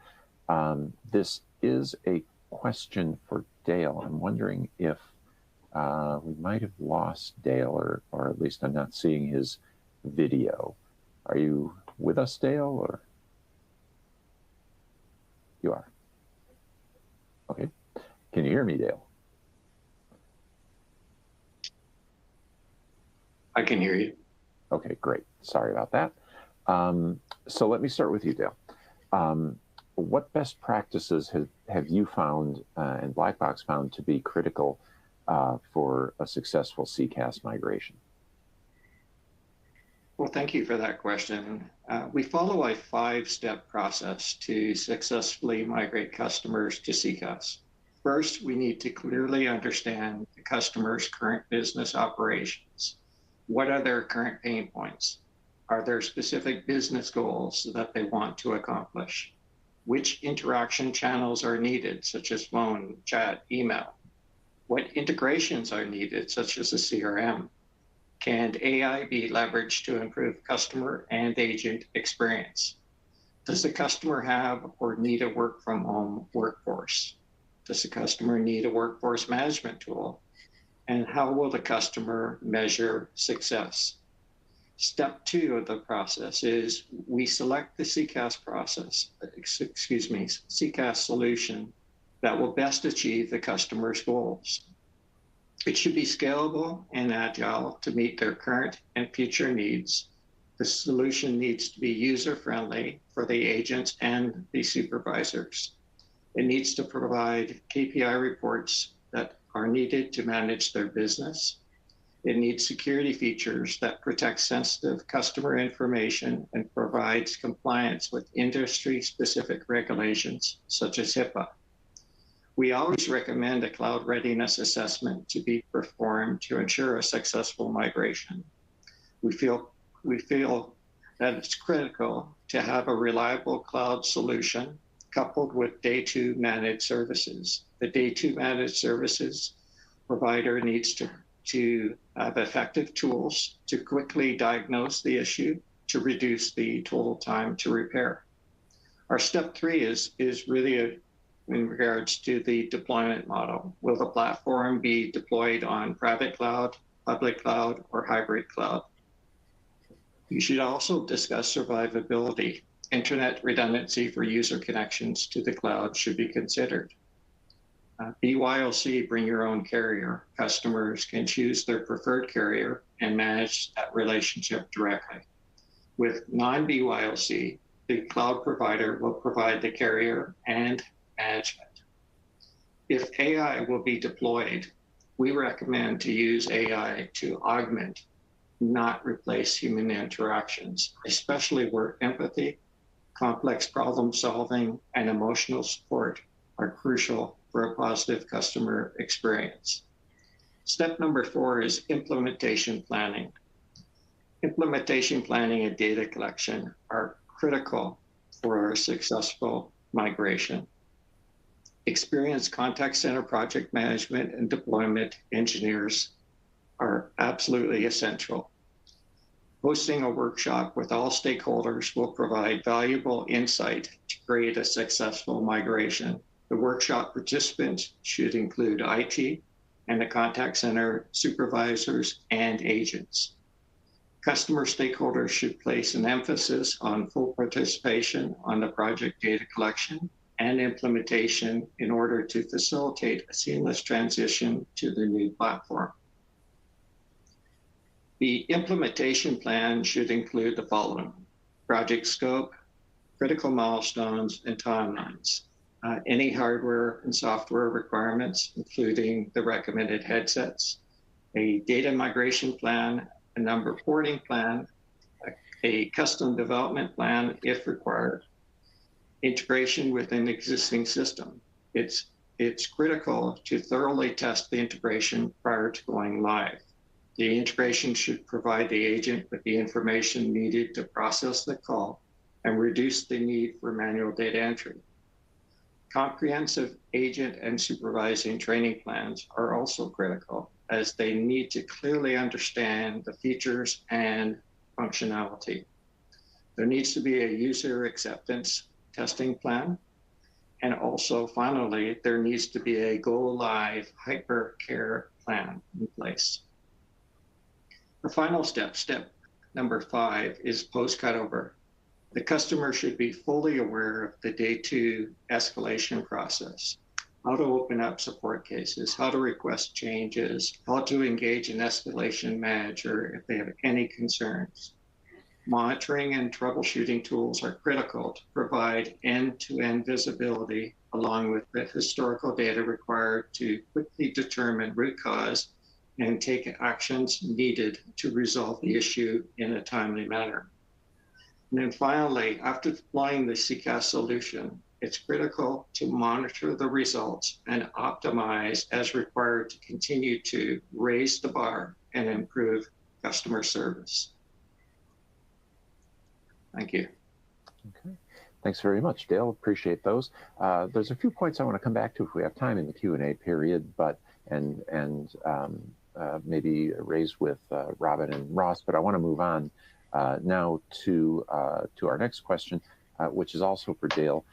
this is a question for Dale. I'm wondering if we might have lost Dale, or at least I'm not seeing his video. Are you with us, Dale, or? You are. Okay. Can you hear me, Dale? I can hear you. Okay, great. Sorry about that. So let me start with you, Dale. What best practices have you found and Blackbox found to be critical for a successful CCaaS migration? Well, thank you for that question. We follow a 5-step process to successfully migrate customers to CCaaS. First, we need to clearly understand the customer's current business operations. What are their current pain points? Are there specific business goals that they want to accomplish? Which interaction channels are needed, such as phone, chat, email? What integrations are needed, such as a CRM? Can AI be leveraged to improve customer and agent experience? Does the customer have or need a work from home workforce? Does the customer need a workforce management tool? And how will the customer measure success? Step 2 of the process is we select the CCaaS solution that will best achieve the customer's goals. It should be scalable and agile to meet their current and future needs. The solution needs to be user-friendly for the agents and the supervisors. It needs to provide KPI reports that are needed to manage their business. It needs security features that protect sensitive customer information and provides compliance with industry-specific regulations, such as HIPAA. We always recommend a cloud readiness assessment to be performed to ensure a successful migration. We feel that it's critical to have a reliable cloud solution coupled with day 2 managed services. The day 2 managed services provider needs to have effective tools to quickly diagnose the issue to reduce the total time to repair. Our step 3 is really in regards to the deployment model. Will the platform be deployed on private cloud, public cloud, or hybrid cloud? You should also discuss survivability. Internet redundancy for user connections to the cloud should be considered. BYOC, bring your own carrier. Customers can choose their preferred carrier and manage that relationship directly. With non-BYOC, the cloud provider will provide the carrier and management. If AI will be deployed, we recommend to use AI to augment, not replace human interactions, especially where empathy, complex problem solving, and emotional support are crucial for a positive customer experience. Step number 4 is implementation planning. Implementation planning and data collection are critical for a successful migration. Experienced contact center project management and deployment engineers are absolutely essential. Hosting a workshop with all stakeholders will provide valuable insight to create a successful migration. The workshop participants should include IT and the contact center supervisors and agents. Customer stakeholders should place an emphasis on full participation on the project data collection and implementation in order to facilitate a seamless transition to the new platform. The implementation plan should include the following: project scope, critical milestones, and timelines. Any hardware and software requirements, including the recommended headsets, a data migration plan, a number porting plan, a custom development plan if required, integration with an existing system. It's critical to thoroughly test the integration prior to going live. The integration should provide the agent with the information needed to process the call and reduce the need for manual data entry. Comprehensive agent and supervising training plans are also critical, as they need to clearly understand the features and functionality. There needs to be a user acceptance testing plan. And also, finally, there needs to be a go live hypercare plan in place. The final step number 5, is post cutover. The customer should be fully aware of the day 2 escalation process, how to open up support cases, how to request changes, how to engage an escalation manager if they have any concerns. Monitoring and troubleshooting tools are critical to provide end-to-end visibility, along with the historical data required to quickly determine root cause and take actions needed to resolve the issue in a timely manner. And then finally, after deploying the CCaaS solution, it's critical to monitor the results and optimize as required to continue to raise the bar and improve customer service. Thank you. Okay. Thanks very much, Dale. Appreciate those. There's a few points I want to come back to if we have time in the Q&A period, but maybe raise with Robin and Ross, but I want to move on now to our next question, which is also for Dale.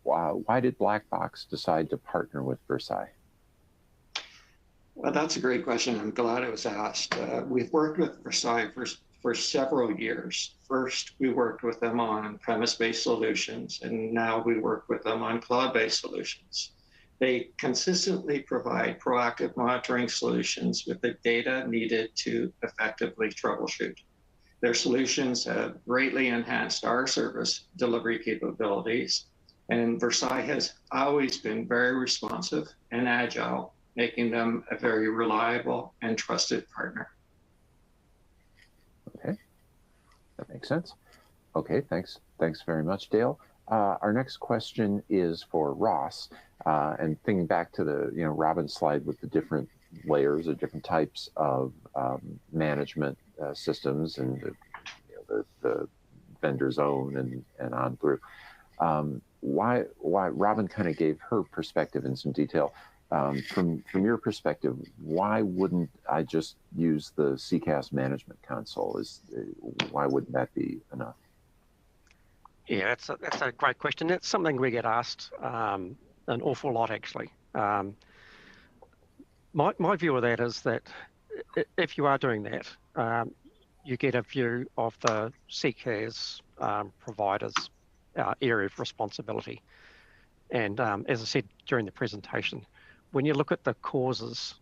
Why did Blackbox decide to partner with Versailles? Well, that's a great question. I'm glad it was asked. We've worked with Versailles for several years. First, we worked with them on premise-based solutions, and now we work with them on cloud-based solutions. They consistently provide proactive monitoring solutions with the data needed to effectively troubleshoot. Their solutions have greatly enhanced our service delivery capabilities, and Versailles has always been very responsive and agile, making them a very reliable and trusted partner. Okay, that makes sense. Okay, thanks very much, Dale. Our next question is for Ross, and thinking back to the Robin's slide with the different layers or different types of management systems and the vendor's own and on through. Why Robin kind of gave her perspective in some detail. From your perspective, why wouldn't I just use the CCaaS management console? Why wouldn't that be enough? Yeah, that's a great question. It's something we get asked an awful lot, actually. My view of that is that if you are doing that, you get a view of the CCaaS provider's area of responsibility. And as I said during the presentation, when you look at the causes,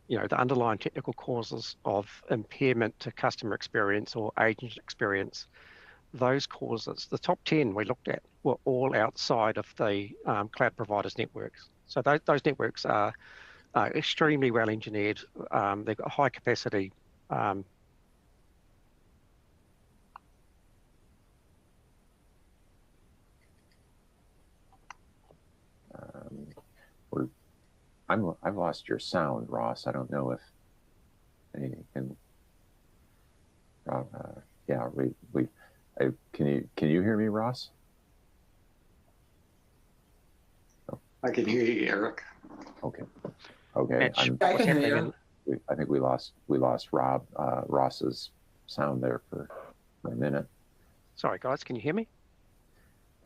the underlying technical causes of impairment to customer experience or agent experience, those causes, the top 10 we looked at, were all outside of the cloud providers' networks. So those networks are extremely well engineered. They've got high capacity. I've lost your sound, Ross. I don't know if anything can. Yeah, can you hear me, Ross? Oh, I can hear you, Eric. Okay. Okay. I can hear you. I think we lost Ross's sound there for a minute. Sorry, guys, can you hear me?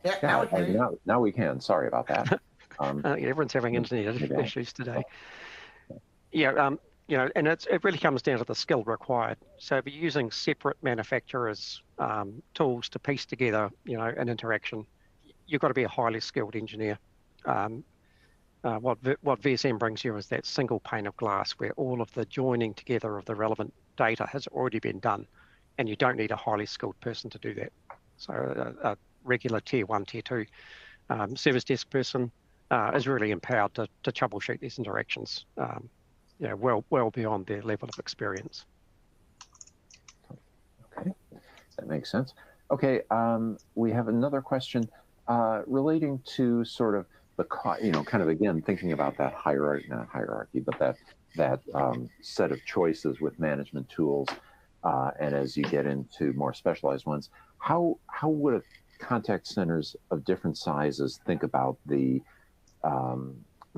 Yeah, now we can hear you. Now we can. Sorry about that. Everyone's having internet maybe issues today. Yeah, and it really comes down to the skill required. So if you're using separate manufacturers' tools to piece together, an interaction, you've got to be a highly skilled engineer. What VSM brings you is that single pane of glass where all of the joining together of the relevant data has already been done, and you don't need a highly skilled person to do that. So a regular tier 1, tier 2 service desk person is really empowered to troubleshoot these interactions, well beyond their level of experience. Okay, that makes sense. Okay, we have another question relating to sort of the, kind of again thinking about that hierarchy, not hierarchy, but that set of choices with management tools, and as you get into more specialized ones, how would contact centers of different sizes think about the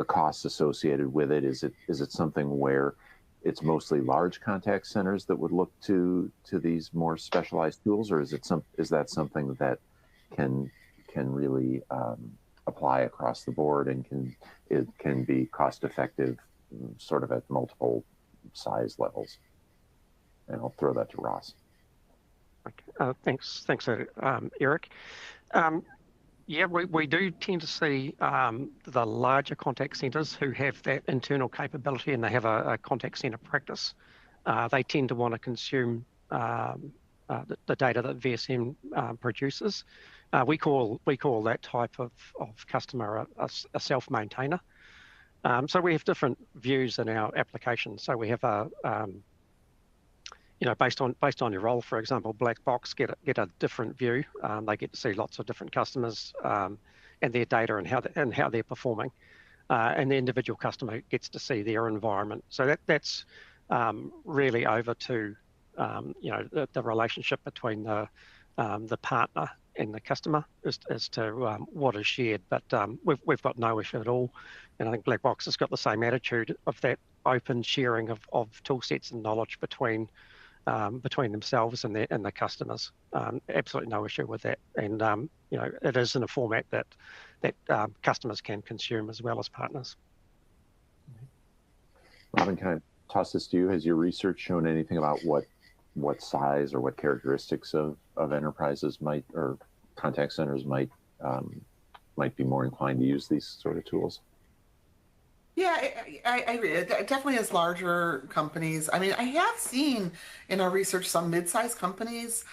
costs associated with it? Is it something where it's mostly large contact centers that would look to these more specialized tools, or is that something that can really apply across the board and can be cost effective sort of at multiple size levels? And I'll throw that to Ross. Okay. Thanks, Eric. Yeah, we do tend to see the larger contact centers who have that internal capability and they have a contact center practice. They tend to want to consume the data that VSM produces. We call that type of customer a self-maintainer. So we have different views in our application. So we have based on your role, for example, black box get a different view. They get to see lots of different customers and their data and how they're performing, and the individual customer gets to see their environment. So that's really over to the relationship between the partner and the customer as to what is shared. But we've got no issue at all, and I think Black Box has got the same attitude of that open sharing of tool sets and knowledge between themselves and the customers. Absolutely no issue with that, and it is in a format that customers can consume as well as partners. Robin, can I toss this to you? Has your research shown anything about what size or what characteristics of enterprises might, or contact centers might be more inclined to use these sort of tools? Yeah, I agree. It definitely is larger companies. I mean, I have seen in our research some mid-sized companies,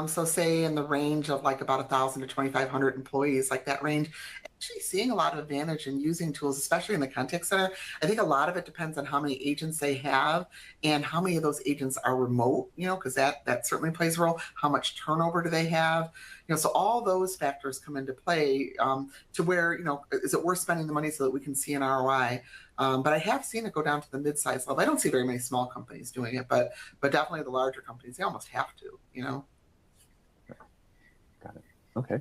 so say in the range of like about 1,000 to 2,500 employees, like that range, actually seeing a lot of advantage in using tools, especially in the contact center. I think a lot of it depends on how many agents they have and how many of those agents are remote, because that certainly plays a role. How much turnover do they have? So all those factors come into play to where, is it worth spending the money so that we can see an ROI? But I have seen it go down to the mid-size level. I don't see very many small companies doing it, but definitely the larger companies, they almost have to, Got it. Okay,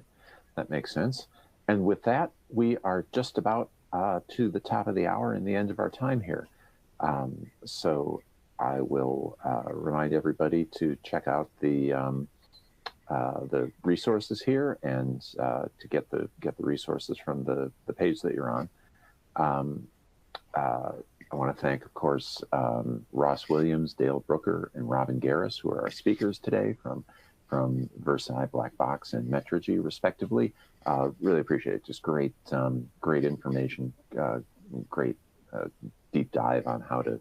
that makes sense. And with that, we are just about to the top of the hour and the end of our time here. So I will remind everybody to check out the resources here and to get the resources from the page that you're on. I want to thank, of course, Ross Williams, Dale Brooker, and Robin Garris, who are our speakers today from Versailles, Black Box, and Metrigy, respectively. Really appreciate it. Just great information, great deep dive on how to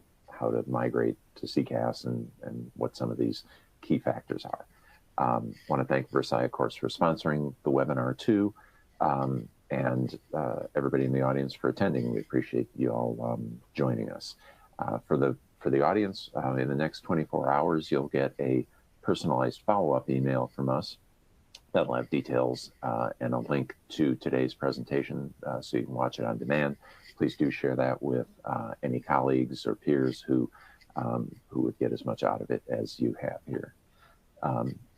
migrate to CCaaS and what some of these key factors are. Want to thank Versailles, of course, for sponsoring the webinar too, and everybody in the audience for attending. We appreciate you all joining us. For the audience, in the next 24 hours, you'll get a personalized follow-up email from us that'll have details and a link to today's presentation so you can watch it on demand. Please do share that with any colleagues or peers who would get as much out of it as you have here.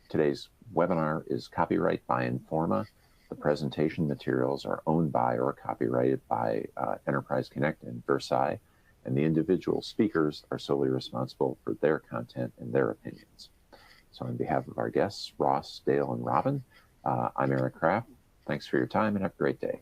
Today's webinar is copyright by Informa, The presentation materials are owned by or copyrighted by Enterprise Connect and Versailles, and the individual speakers are solely responsible for their content and their opinions. So on behalf of our guests, Ross, Dale, and Robin, I'm Eric Kraft. Thanks for your time and have a great day.